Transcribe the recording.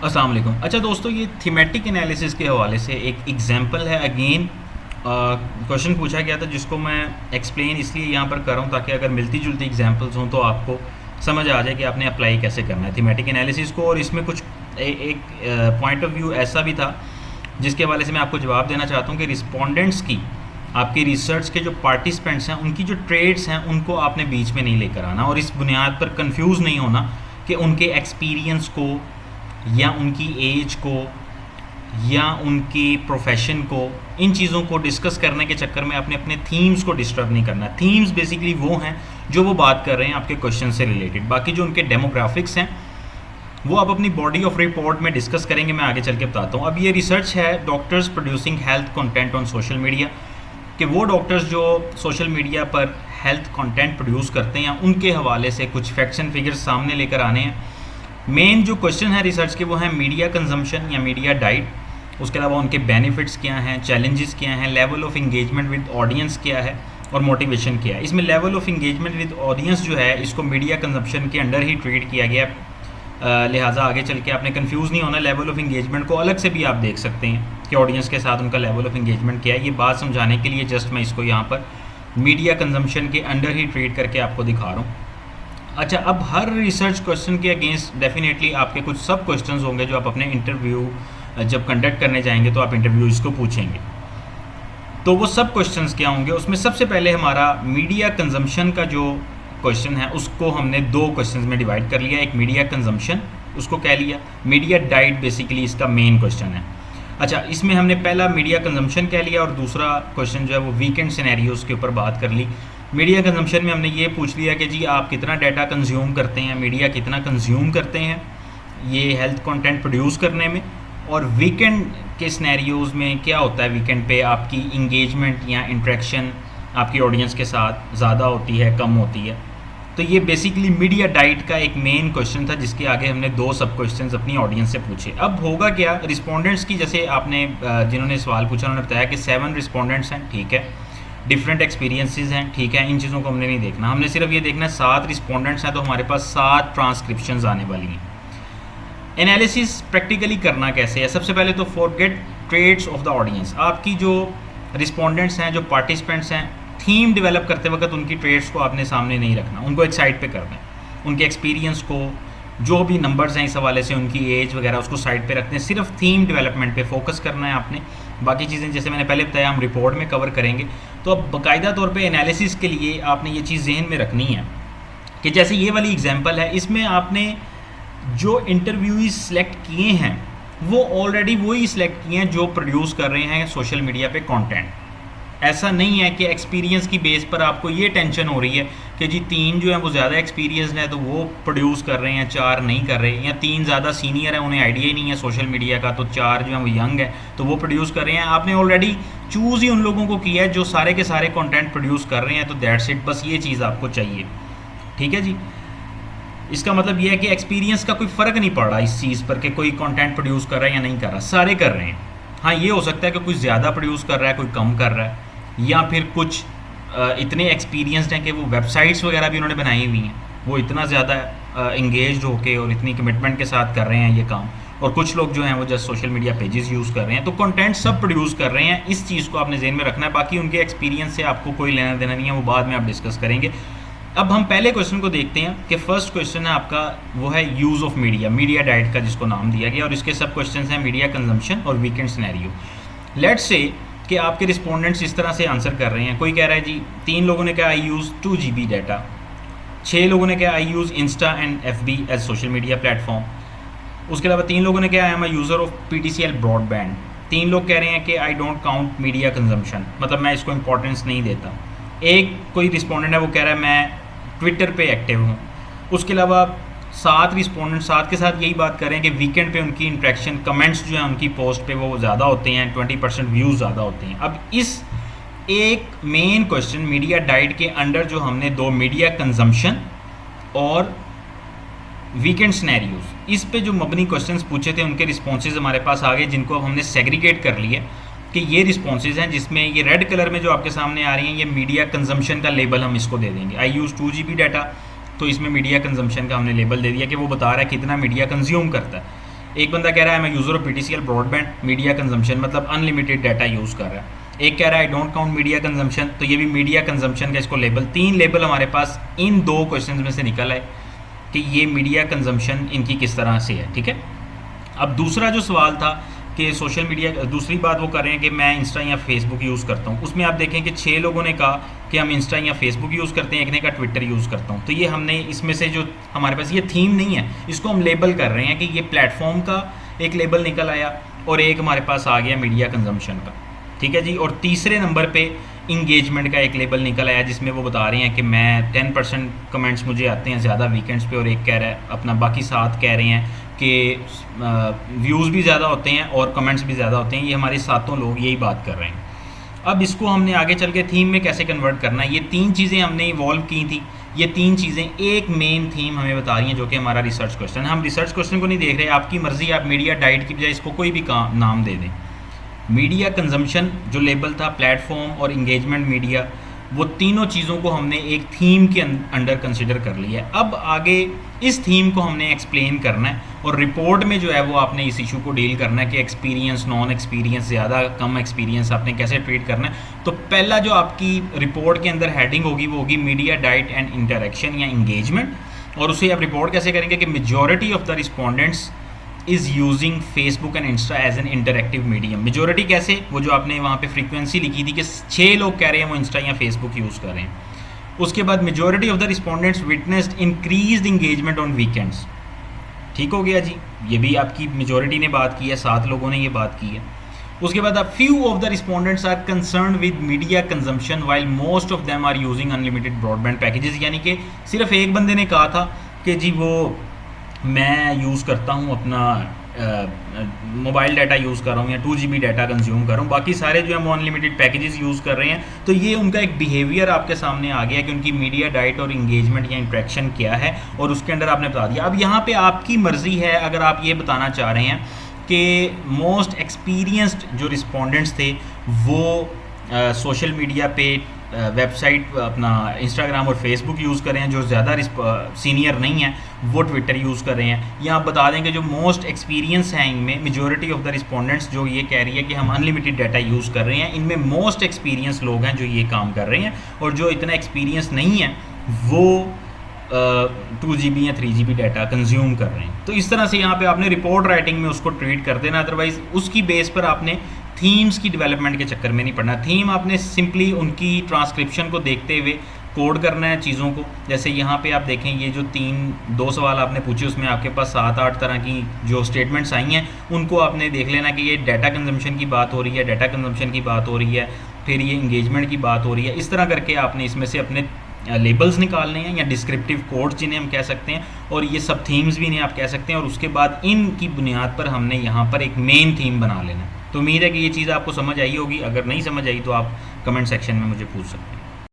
अस्सलाम वालेकुम। अच्छा दोस्तों, ये थीमेटिक एनालिसिस के हवाले से एक एग्जांपल है। अगेन क्वेश्चन पूछा गया था जिसको मैं एक्सप्लेन इसलिए यहाँ पर कर रहा हूँ ताकि अगर मिलती जुलती एग्जांपल्स हों तो आपको समझ आ जाए कि आपने अप्लाई कैसे करना है थीमेटिक एनालिसिस को। और इसमें कुछ एक पॉइंट ऑफ व्यू ऐसा भी था जिसके हवाले से मैं आपको जवाब देना चाहता हूँ कि रिस्पोंडेंट्स की, आपकी रिसर्च के जो पार्टिसिपेंट्स हैं उनकी जो ट्रेड्स हैं उनको आपने बीच में नहीं लेकर आना और इस बुनियाद पर कंफ्यूज नहीं होना कि उनके एक्सपीरियंस को या उनकी एज को या उनके प्रोफेशन को, इन चीज़ों को डिस्कस करने के चक्कर में आपने अपने थीम्स को डिस्टर्ब नहीं करना। थीम्स बेसिकली वो हैं जो वो बात कर रहे हैं आपके क्वेश्चन से रिलेटेड। बाकी जो उनके डेमोग्राफिक्स हैं वो आप अपनी बॉडी ऑफ रिपोर्ट में डिस्कस करेंगे, मैं आगे चल के बताता हूँ। अब ये रिसर्च है doctors producing health content on social media, कि वो डॉक्टर्स जो सोशल मीडिया पर हेल्थ कंटेंट प्रोड्यूस करते हैं उनके हवाले से कुछ फैक्ट्स एंड फिगर्स सामने लेकर आने हैं। मेन जो क्वेश्चन है रिसर्च के वो है मीडिया कंजम्पशन या मीडिया डाइट, उसके अलावा उनके बेनिफिट्स क्या हैं, चैलेंजेस क्या हैं, level of engagement with audience क्या है और मोटिवेशन क्या है। इसमें level of engagement with audience जो है इसको मीडिया कंजम्पशन के अंडर ही ट्रीट किया गया, लिहाजा आगे चल के आपने कंफ्यूज नहीं होना। लेवल ऑफ इंगेजमेंट को अलग से भी आप देख सकते हैं कि ऑडियंस के साथ उनका लेवल ऑफ इंगेजमेंट क्या है। ये बात समझाने के लिए जस्ट मैं इसको यहाँ पर मीडिया कंजम्पशन के अंडर ही ट्रीट करके आपको दिखा रहा हूँ। अच्छा, अब हर रिसर्च क्वेश्चन के अगेंस्ट डेफिनेटली आपके कुछ सब क्वेश्चंस होंगे जो आप अपने इंटरव्यू जब कंडक्ट करने जाएंगे तो आप इंटरव्यूज़ को पूछेंगे। तो वो सब क्वेश्चंस क्या होंगे, उसमें सबसे पहले हमारा मीडिया कंजम्पशन का जो क्वेश्चन है उसको हमने दो क्वेश्चंस में डिवाइड कर लिया। एक मीडिया कंजम्पशन उसको कह लिया, मीडिया डाइट बेसिकली इसका मेन क्वेश्चन है। अच्छा, इसमें हमने पहला मीडिया कंजम्पशन कह लिया और दूसरा क्वेश्चन जो है वो वीकेंड सिनेरियोज़ के ऊपर बात कर ली। मीडिया कंजम्पशन में हमने ये पूछ लिया कि जी आप कितना डाटा कंज्यूम करते हैं, मीडिया कितना कंज्यूम करते हैं ये हेल्थ कंटेंट प्रोड्यूस करने में, और वीकेंड के सिनेरियोज़ में क्या होता है, वीकेंड पे आपकी इंगेजमेंट या इंटरेक्शन आपकी ऑडियंस के साथ ज़्यादा होती है, कम होती है। तो ये बेसिकली मीडिया डाइट का एक मेन क्वेश्चन था जिसके आगे हमने दो सब क्वेश्चंस अपनी ऑडियंस से पूछे। अब होगा क्या, रिस्पोंडेंट्स की, जैसे आपने जिन्होंने सवाल पूछा उन्होंने बताया कि 7 रिस्पोंडेंट्स हैं, ठीक है, डिफरेंट एक्सपीरियंसेस हैं, ठीक है, इन चीज़ों को हमने नहीं देखना, हमने सिर्फ ये देखना है 7 रिस्पोंडेंट्स हैं तो हमारे पास 7 ट्रांसक्रिप्शंस आने वाली हैं। एनालिसिस प्रैक्टिकली करना कैसे है, सबसे पहले तो forget trades of the audience. आपकी जो रिस्पोंडेंट्स हैं, जो पार्टिसिपेंट्स हैं, थीम डेवलप करते वक्त उनकी ट्रेड्स को आपने सामने नहीं रखना, उनको एक साइड पे कर दें। उनके एक्सपीरियंस को, जो भी नंबर्स हैं इस हवाले से, उनकी एज वगैरह उसको साइड पे रखते हैं, सिर्फ थीम डेवलपमेंट पे फोकस करना है आपने। बाकी चीज़ें जैसे मैंने पहले बताया हम रिपोर्ट में कवर करेंगे। तो अब बाकायदा तौर पे एनालिसिस के लिए आपने ये चीज़ जहन में रखनी है कि जैसे ये वाली एग्जांपल है, इसमें आपने जो इंटरव्यूज़ सेलेक्ट किए हैं वो ऑलरेडी वही सिलेक्ट किए हैं जो प्रोड्यूस कर रहे हैं सोशल मीडिया पे कंटेंट। ऐसा नहीं है कि एक्सपीरियंस की बेस पर आपको ये टेंशन हो रही है कि जी 3 जो है वो ज़्यादा एक्सपीरियंस्ड है तो वो प्रोड्यूस कर रहे हैं, 4 नहीं कर रहे, या 3 ज़्यादा सीनियर है उन्हें आइडिया ही नहीं है सोशल मीडिया का तो 4 जो है वो यंग है तो वो प्रोड्यूस कर रहे हैं। आपने ऑलरेडी चूज़ ही उन लोगों को किया है जो सारे के सारे कंटेंट प्रोड्यूस कर रहे हैं, तो दैट्स इट, बस ये चीज़ आपको चाहिए, ठीक है जी। इसका मतलब ये है कि एक्सपीरियंस का कोई फ़र्क नहीं पड़ रहा इस चीज़ पर कि कोई कंटेंट प्रोड्यूस कर रहा है या नहीं कर रहा, सारे कर रहे हैं। हाँ, ये हो सकता है कि कोई ज़्यादा प्रोड्यूस कर रहा है, कोई कम कर रहा है, या फिर कुछ इतने एक्सपीरियंस्ड हैं कि वो वेबसाइट्स वगैरह भी उन्होंने बनाई हुई हैं, वो इतना ज़्यादा इंगेज्ड होके और इतनी कमिटमेंट के साथ कर रहे हैं ये काम, और कुछ लोग जो हैं वो just social media pages use कर रहे हैं। तो कंटेंट सब प्रोड्यूस कर रहे हैं, इस चीज़ को आपने ज़हन में रखना है। बाकी उनके एक्सपीरियंस से आपको कोई लेना देना नहीं है, वो बाद में आप डिस्कस करेंगे। अब हम पहले क्वेश्चन को देखते हैं कि फर्स्ट क्वेश्चन है आपका, वो है use of media, media diet का जिसको नाम दिया गया, और इसके सब क्वेश्चन हैं मीडिया कंजम्पशन और वीकेंड सिनेरियो। लेट्स से कि आपके रिस्पोंडेंट्स इस तरह से आंसर कर रहे हैं। कोई कह रहा है जी 3 लोगों ने कहा आई यूज़ 2 GB डाटा, 6 लोगों ने कहा I use Insta and FB as social media platform, उसके अलावा 3 लोगों ने कहा I am a user of PTCL broadband, 3 लोग कह रहे हैं कि I don't count media consumption, मतलब मैं इसको इंपॉर्टेंस नहीं देता। एक कोई रिस्पोंडेंट है वो कह रहा है मैं ट्विटर पे एक्टिव हूँ। उसके अलावा 7 रिस्पोंडेंट साथ के साथ यही बात कर रहे हैं कि वीकेंड पे उनकी इंटरेक्शन, कमेंट्स जो हैं उनकी पोस्ट पे वो ज़्यादा होते हैं, 20% व्यूज़ ज़्यादा होते हैं। अब इस एक मेन क्वेश्चन मीडिया डाइट के अंडर जो हमने 2 मीडिया कंजम्पशन और वीकेंड सिनेरियोज इस पे जो मबनी क्वेश्चंस पूछे थे उनके रिस्पॉन्सेज हमारे पास आ गए, जिनको अब हमने सेग्रीगेट कर लिया कि ये रिस्पॉन्सेज हैं, जिसमें ये रेड कलर में जो आपके सामने आ रही हैं ये मीडिया कंजम्पशन का लेबल हम इसको दे देंगे। आई यूज़ 2 GB डाटा, तो इसमें मीडिया कंजम्पशन का हमने लेबल दे दिया कि वो बता रहा है कितना मीडिया कंज्यूम करता है। एक बंदा कह रहा है मैं user of BTCL broadband media consumption, मतलब अनलिमिटेड डाटा यूज़ कर रहा है। एक कह रहा है आई डोंट काउंट मीडिया कंजम्पशन, तो ये भी मीडिया कंजम्पशन का इसको लेबल, 3 लेबल हमारे पास इन 2 क्वेश्चन में से निकल आए कि ये मीडिया कंजम्पशन इनकी किस तरह से है। ठीक है, अब दूसरा जो सवाल था कि सोशल मीडिया, दूसरी बात वो कर रहे हैं कि मैं इंस्टा या फेसबुक यूज़ करता हूँ, उसमें आप देखें कि 6 लोगों ने कहा कि हम इंस्टा या फेसबुक यूज़ करते हैं, एक ने कहा ट्विटर यूज़ करता हूँ। तो ये हमने इसमें से जो हमारे पास ये थीम नहीं है, इसको हम लेबल कर रहे हैं कि ये प्लेटफॉर्म का एक लेबल निकल आया और एक हमारे पास आ गया मीडिया कंजम्पशन का। ठीक है जी, और तीसरे नंबर पे इंगेजमेंट का एक लेबल निकल आया जिसमें वो बता रहे हैं कि मैं 10% कमेंट्स मुझे आते हैं ज़्यादा वीकेंड्स पे, और एक कह रहा है अपना, बाकी 7 कह रहे हैं कि व्यूज़ भी ज़्यादा होते हैं और कमेंट्स भी ज़्यादा होते हैं। ये हमारे सातों लोग यही बात कर रहे हैं। अब इसको हमने आगे चल के थीम में कैसे कन्वर्ट करना है, ये 3 चीज़ें हमने इवॉल्व की थी। ये 3 चीज़ें एक मेन थीम हमें बता रही हैं जो कि हमारा रिसर्च क्वेश्चन है। हम रिसर्च क्वेश्चन को नहीं देख रहे, आपकी मर्ज़ी, आप मीडिया डाइट की बजाय इसको कोई भी नाम दे दें। मीडिया कंजम्पशन जो लेबल था, प्लेटफॉर्म और इंगेजमेंट मीडिया, वो तीनों चीज़ों को हमने एक थीम के अंडर कंसिडर कर लिया है। अब आगे इस थीम को हमने एक्सप्लेन करना है और रिपोर्ट में जो है वो आपने इस इशू को डील करना है कि एक्सपीरियंस, नॉन एक्सपीरियंस, ज़्यादा कम एक्सपीरियंस आपने कैसे ट्रीट करना है। तो पहला जो आपकी रिपोर्ट के अंदर हेडिंग होगी वो होगी मीडिया डाइट एंड इंटरेक्शन या इंगेजमेंट, और उसे आप रिपोर्ट कैसे करेंगे कि majority of the respondents is using Facebook and Insta as an interactive medium. Majority कैसे, वो जो आपने वहाँ पे फ्रीक्वेंसी लिखी थी कि 6 लोग कह रहे हैं वो इंस्टा या फेसबुक यूज़ कर रहे हैं। उसके बाद majority of the respondents witnessed increased engagement on weekends. ठीक हो गया जी, ये भी आपकी मेजॉरिटी ने बात की है, 7 लोगों ने ये बात की है। उसके बाद अब few of the respondents are concern with media consumption while most of them are using unlimited broadband packages. यानी कि सिर्फ एक बंदे ने कहा था कि जी वो मैं यूज़ करता हूँ अपना मोबाइल डाटा यूज़ कर रहा हूँ या 2 GB डाटा कंज्यूम कर रहा हूँ, बाकी सारे जो है वो अनलिमिटेड पैकेजेस यूज़ कर रहे हैं। तो ये उनका एक बिहेवियर आपके सामने आ गया कि उनकी मीडिया डाइट और इंगेजमेंट या इंट्रैक्शन क्या है, और उसके अंदर आपने बता दिया। अब यहाँ पे आपकी मर्ज़ी है, अगर आप ये बताना चाह रहे हैं कि मोस्ट एक्सपीरियंस्ड जो रिस्पोंडेंट्स थे वो सोशल मीडिया पे वेबसाइट अपना इंस्टाग्राम और फेसबुक यूज़ कर रहे हैं, जो ज़्यादा सीनियर नहीं है वो ट्विटर यूज़ कर रहे हैं, या आप बता दें कि जो मोस्ट एक्सपीरियंस हैं इनमें मेजॉरिटी ऑफ द रिस्पोंडेंट्स जो ये कह रही है कि हम अनलिमिटेड डाटा यूज़ कर रहे हैं, इनमें मोस्ट एक्सपीरियंस लोग हैं जो ये काम कर रहे हैं, और जो इतना एक्सपीरियंस नहीं है वो 2 GB या 3 GB डाटा कंज्यूम कर रहे हैं। तो इस तरह से यहाँ पे आपने रिपोर्ट राइटिंग में उसको ट्रीट कर देना, अदरवाइज़ उसकी बेस पर आपने थीम्स की डेवलपमेंट के चक्कर में नहीं पड़ना। थीम आपने सिंपली उनकी ट्रांसक्रिप्शन को देखते हुए कोड करना है चीज़ों को। जैसे यहाँ पे आप देखें, ये जो 2 सवाल आपने पूछे उसमें आपके पास 7-8 तरह की जो स्टेटमेंट्स आई हैं, उनको आपने देख लेना कि ये डाटा कंजम्पशन की बात हो रही है, डाटा कंजम्पशन की बात हो रही है, फिर ये इंगेजमेंट की बात हो रही है। इस तरह करके आपने इसमें से अपने लेबल्स निकालने हैं या डिस्क्रिप्टिव कोड्स जिन्हें हम कह सकते हैं, और ये सब थीम्स भी इन्हें आप कह सकते हैं, और उसके बाद इनकी बुनियाद पर हमने यहाँ पर एक मेन थीम बना लेना। तो उम्मीद है कि ये चीज़ आपको समझ आई होगी। अगर नहीं समझ आई तो आप कमेंट सेक्शन में मुझे पूछ सकते हैं।